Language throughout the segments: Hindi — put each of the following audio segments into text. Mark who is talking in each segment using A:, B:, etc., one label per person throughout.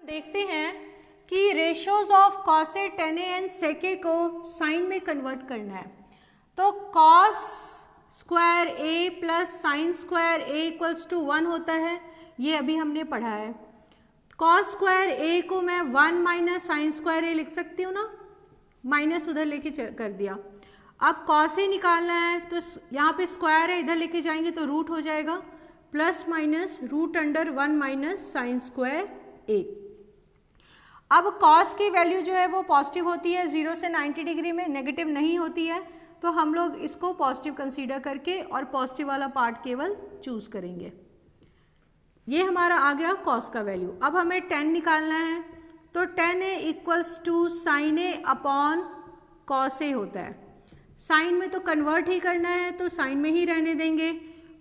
A: देखते हैं कि ratios of cos A, tan A and sec A को साइन में कन्वर्ट करना है। तो cos square A plus sine square A equals to 1 होता है, ये अभी हमने पढ़ा है। कॉस स्क्वायर ए को मैं 1 माइनस साइन स्क्वायर ए लिख सकती हूँ ना, माइनस उधर लेके कर दिया। अब कॉस ए निकालना है तो यहाँ पे स्क्वायर है, इधर लेके जाएंगे तो रूट हो जाएगा, plus minus root under 1 minus sine square A. अब कॉस की वैल्यू जो है वो पॉजिटिव होती है, 0 से 90 डिग्री में, नेगेटिव नहीं होती है, तो हम लोग इसको पॉजिटिव कंसीडर करके और पॉजिटिव वाला पार्ट केवल चूज करेंगे। ये हमारा आ गया कॉस का वैल्यू। अब हमें 10 निकालना है, तो 10a equals to sine A upon cos A होता है। साइन में तो कन्वर्ट ही करना है तो साइन में ही रहने देंगे।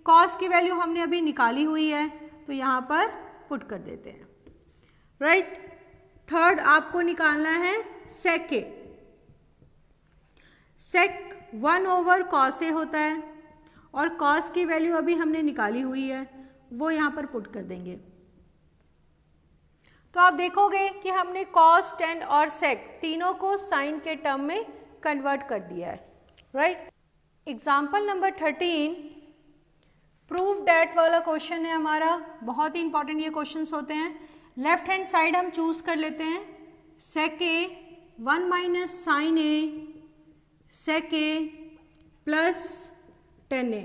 A: कॉस की वैल्यू हमने अभी निकाली हुई है तो यहाँ पर पुट कर देते हैं, राइट। थर्ड आपको निकालना है सेक ए। सेक 1 ओवर कॉस ए होता है और कॉस की वैल्यू अभी हमने निकाली हुई है, वो यहाँ पर पुट कर देंगे। तो आप देखोगे कि हमने कॉस, टेन और सेक तीनों को साइन के टर्म में कन्वर्ट कर दिया है, right. Example number 13 prove that वाला क्वेश्चन है हमारा, बहुत ही इंपॉर्टेंट ये क्वेश्चंस होते हैं। लेफ्ट हैंड साइड हम चूज कर लेते हैं, सेक ए 1 माइनस साइन ए सेक ए प्लस 10a।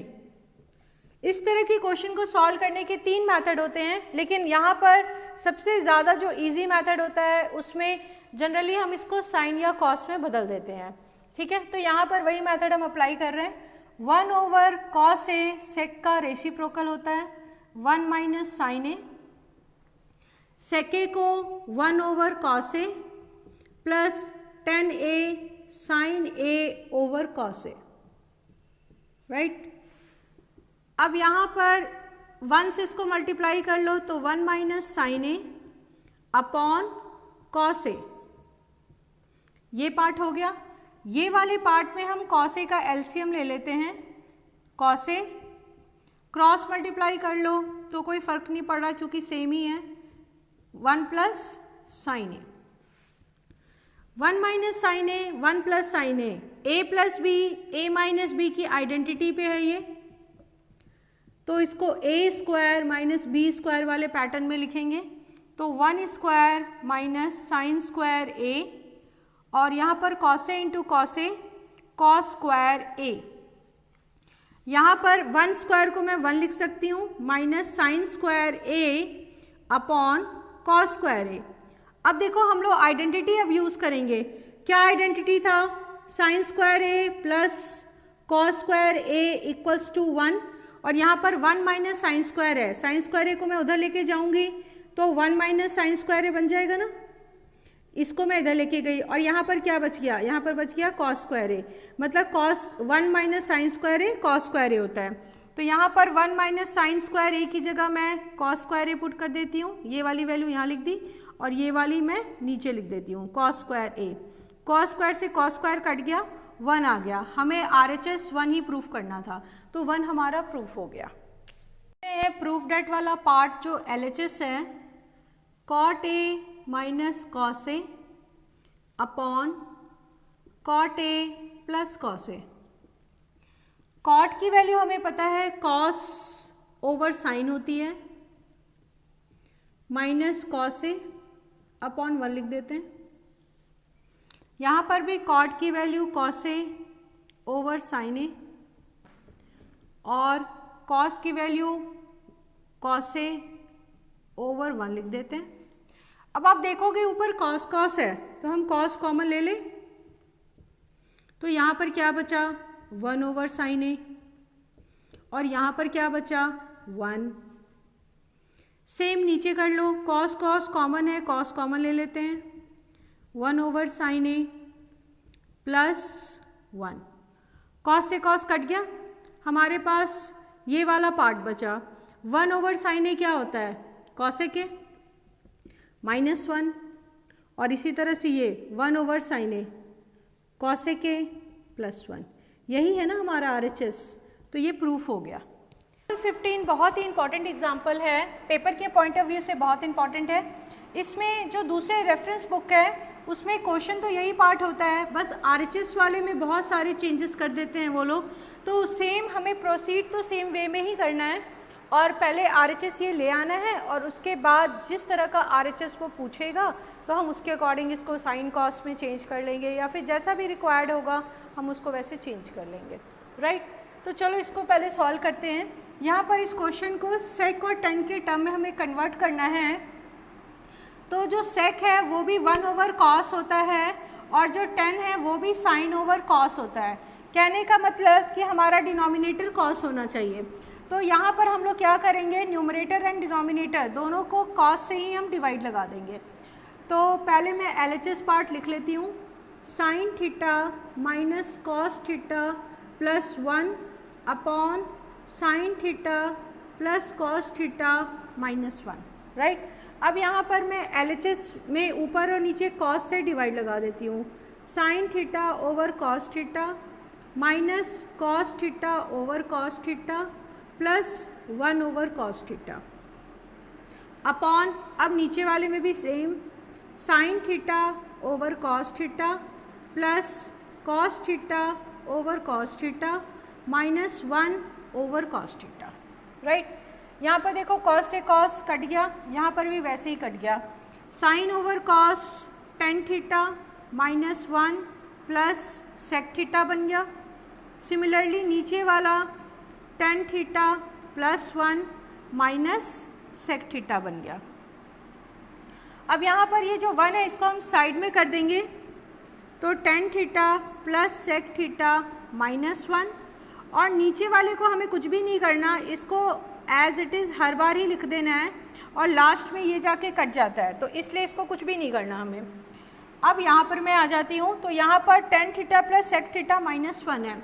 A: इस तरह के क्वेश्चन को सॉल्व करने के 3 मेथड होते हैं, लेकिन यहाँ पर सबसे ज़्यादा जो इजी मेथड होता है उसमें जनरली हम इसको साइन या कॉस में बदल देते हैं, ठीक है। तो यहाँ पर वही मेथड हम अप्लाई कर रहे हैं। 1 ओवर कॉस ए सेक का रेसिप्रोकल होता है 1 minus sign A, sec A को 1 over cos A plus 10a sign A over cos A, right. अब यहाँ पर 1 से इसको मल्टीप्लाई कर लो तो 1 minus sign A upon cos ए, ये पार्ट हो गया। ये वाले पार्ट में हम कॉस ए का एलसीएम ले लेते हैं, कॉस ए क्रॉस मल्टीप्लाई कर लो तो कोई फर्क नहीं पड़ रहा क्योंकि सेम ही है, 1 प्लस साइन ए, 1 माइनस साइन ए 1 प्लस साइन ए प्लस बी, ए माइनस बी की आइडेंटिटी पे है ये, तो इसको ए स्क्वायर माइनस बी स्क्वायर वाले पैटर्न में लिखेंगे। तो 1 स्क्वायर माइनस साइन स्क्वायर ए, और यहाँ पर cos A into cos A, cos square ए। यहाँ पर 1 स्क्वायर को मैं 1 लिख सकती हूँ, minus sine square A upon cos square A. अब देखो हम लोग आइडेंटिटी अब यूज़ करेंगे। क्या आइडेंटिटी था? Sine square A plus cos square A equals to 1, और यहाँ पर 1 माइनस साइन स्क्वायर है, साइन स्क्वायर ए को मैं उधर लेके जाऊँगी तो 1 माइनस साइन स्क्वायर ए बन जाएगा ना, इसको मैं इधर लेके गई, और यहाँ पर क्या बच गया? यहाँ पर बच गया कॉस स्क्वायर ए, मतलब कॉस 1 माइनस साइन स्क्वायर ए कॉस स्क्वायर ए होता है। तो यहाँ पर 1 माइनस साइन स्क्वायर ए की जगह मैं कॉस स्क्वायर ए पुट कर देती हूँ, ये वाली वैल्यू यहाँ लिख दी और ये वाली मैं नीचे लिख देती हूँ कॉस स्क्वायर ए। कॉस स्क्वायर से कॉस स्क्वायर कट गया, 1 आ गया। हमें RHS 1 ही प्रूफ करना था तो 1 हमारा प्रूफ हो गया। प्रूफ डेट वाला पार्ट जो LHS है, cot A minus cos A upon cot A plus cos A. Cot की वैल्यू हमें पता है कॉस ओवर साइन होती है, माइनस कॉस ए अपॉन 1 लिख देते हैं। यहाँ पर भी कॉट की value cos A over sine ए, और कॉस की वैल्यू कॉस ए ओवर 1 लिख देते हैं। अब आप देखोगे ऊपर कॉस कॉस है तो हम कॉस कॉमन ले लें, तो यहाँ पर क्या बचा? 1 ओवर साइन ए, और यहाँ पर क्या बचा? 1। सेम नीचे कर लो, कॉस कॉस कॉमन है, कॉस कॉमन ले लेते हैं, 1 ओवर साइन ए प्लस 1। कॉस से कॉस कट गया, हमारे पास ये वाला पार्ट बचा। 1 ओवर साइन ए क्या होता है? कॉसेक ए माइनस 1, और इसी तरह से ये 1 over sine A cosec A plus 1, यही है ना हमारा RHS, तो ये प्रूफ हो गया। 15 बहुत ही इंपॉर्टेंट एग्जाम्पल है, पेपर के पॉइंट ऑफ व्यू से बहुत इंपॉर्टेंट है। इसमें जो दूसरे रेफरेंस बुक है उसमें क्वेश्चन तो यही पार्ट होता है, बस RHS वाले में बहुत सारे चेंजेस कर देते हैं वो लोग। तो सेम हमें प्रोसीड तो सेम वे में ही करना है, और पहले RHS ये ले आना है और उसके बाद जिस तरह का RHS वो पूछेगा तो हम उसके अकॉर्डिंग इसको साइन कॉस्ट में चेंज कर लेंगे, या फिर जैसा भी रिक्वायर्ड होगा हम उसको वैसे चेंज कर लेंगे, राइट। तो चलो इसको पहले सॉल्व करते हैं। यहाँ पर इस क्वेश्चन को सेक और टेन के टर्म में हमें कन्वर्ट करना है। तो जो सेक है वो भी 1/cos होता है और जो 10 है वो भी sin/cos होता है। कहने का मतलब कि हमारा डिनोमिनेटर cos होना चाहिए। तो यहाँ पर हम लोग क्या करेंगे, न्यूमरेटर एंड डिनोमिनेटर दोनों को cos से ही हम डिवाइड लगा देंगे। तो पहले मैं LHS पार्ट लिख लेती हूँ, sin theta minus cos theta plus 1 upon sin theta plus cos theta minus 1, right. अब यहाँ पर मैं LHS में ऊपर और नीचे cos से डिवाइड लगा देती हूँ, sin theta over cos theta minus cos theta over cos theta plus 1/cos theta upon, अब नीचे वाले में भी same, sin theta over cos theta plus cos theta over cos theta minus 1/cos theta, right. यहाँ पर देखो cos से cos कट गया, यहाँ पर भी वैसे ही कट गया, sin over cos tan theta minus 1 plus sec theta बन गया। सिमिलरली नीचे वाला tan theta plus 1 minus sec theta बन गया। अब यहाँ पर ये जो 1 है इसको हम साइड में कर देंगे, तो tan theta plus sec theta minus 1, और नीचे वाले को हमें कुछ भी नहीं करना, इसको एज इट इज़ हर बार ही लिख देना है और लास्ट में ये जाके कट जाता है, तो इसलिए इसको कुछ भी नहीं करना हमें। अब यहाँ पर मैं आ जाती हूँ, तो यहाँ पर tan theta plus sec theta minus 1 है।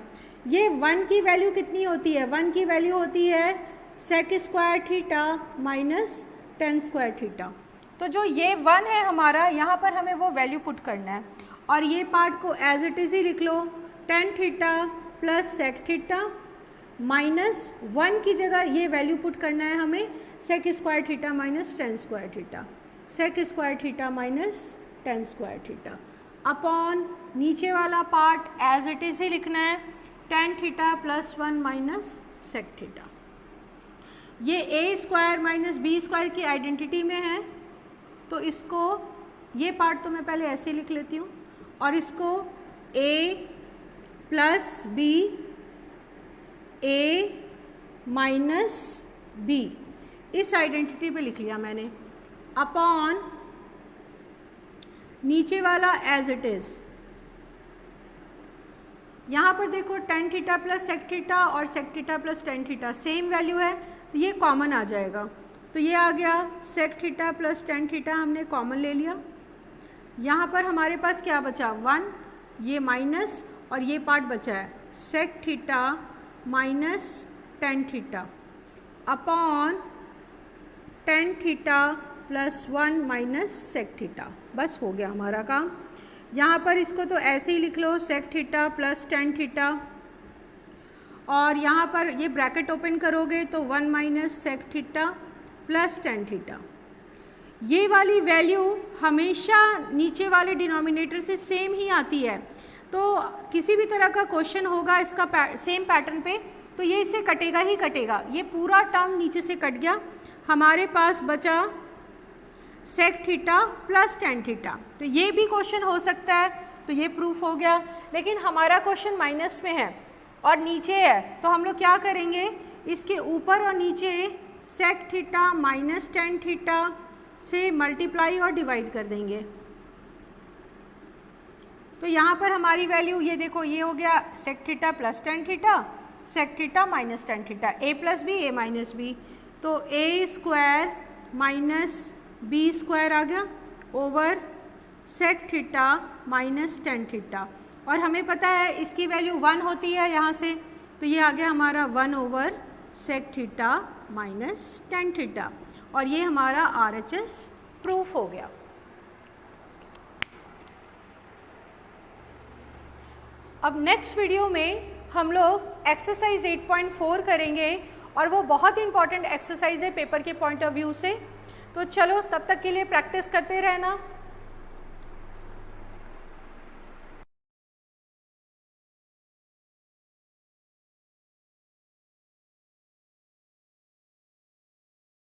A: ये 1 की वैल्यू कितनी होती है, 1 की वैल्यू होती है sec square theta minus tan square theta. तो जो ये 1 है हमारा, यहाँ पर हमें वो वैल्यू पुट करना है, और ये पार्ट को एज इट इज़ ही लिख लो, tan theta plus sec theta minus 1 की जगह ये वैल्यू पुट करना है हमें, sec square theta minus tan square theta, sec square theta minus tan square theta upon नीचे वाला पार्ट एज इट इज़ ही लिखना है, tan theta plus 1 minus sec theta. ये a square minus b square की आइडेंटिटी में है, तो इसको ये पार्ट तो मैं पहले ऐसे लिख लेती हूँ, और इसको a plus b a minus b इस आइडेंटिटी पे लिख लिया मैंने, अपॉन नीचे वाला एज इट इज़। यहाँ पर देखो tan theta plus sec theta और sec theta plus tan theta same value है, तो ये कॉमन आ जाएगा, तो ये आ गया sec theta plus tan theta हमने कॉमन ले लिया। यहाँ पर हमारे पास क्या बचा, 1, ये माइनस, और ये पार्ट बचा है sec theta minus tan theta upon tan theta plus 1 minus sec theta. बस हो गया हमारा काम। यहाँ पर इसको तो ऐसे ही लिख लो, sec theta plus tan theta, और यहाँ पर ये ब्रैकेट ओपन करोगे तो 1 minus sec theta plus tan theta. ये वाली वैल्यू हमेशा नीचे वाले डिनोमिनेटर से सेम ही आती है, तो किसी भी तरह का क्वेश्चन होगा इसका सेम पैटर्न पे, तो ये इससे कटेगा ही कटेगा। ये पूरा टर्म नीचे से कट गया, हमारे पास बचा sec theta plus tan theta. तो ये भी क्वेश्चन हो सकता है, तो ये प्रूफ हो गया। लेकिन हमारा क्वेश्चन माइनस में है और नीचे है, तो हम लोग क्या करेंगे, इसके ऊपर और नीचे sec theta minus tan theta से मल्टीप्लाई और डिवाइड कर देंगे। तो यहाँ पर हमारी वैल्यू ये देखो, ये हो गया sec theta plus tan theta, sec theta minus tan theta, a plus B a minus B, तो a square minus b square आ गया over sec theta minus tan theta, और हमें पता है इसकी वैल्यू 1 होती है यहाँ से, तो ये आ गया हमारा 1 over sec theta minus tan theta, और ये हमारा RHS प्रूफ हो गया। अब नेक्स्ट वीडियो में हम लोग एक्सरसाइज 8.4 करेंगे, और वो बहुत इंपॉर्टेंट एक्सरसाइज है पेपर के पॉइंट ऑफ व्यू से। तो चलो तब तक के लिए प्रैक्टिस करते रहना।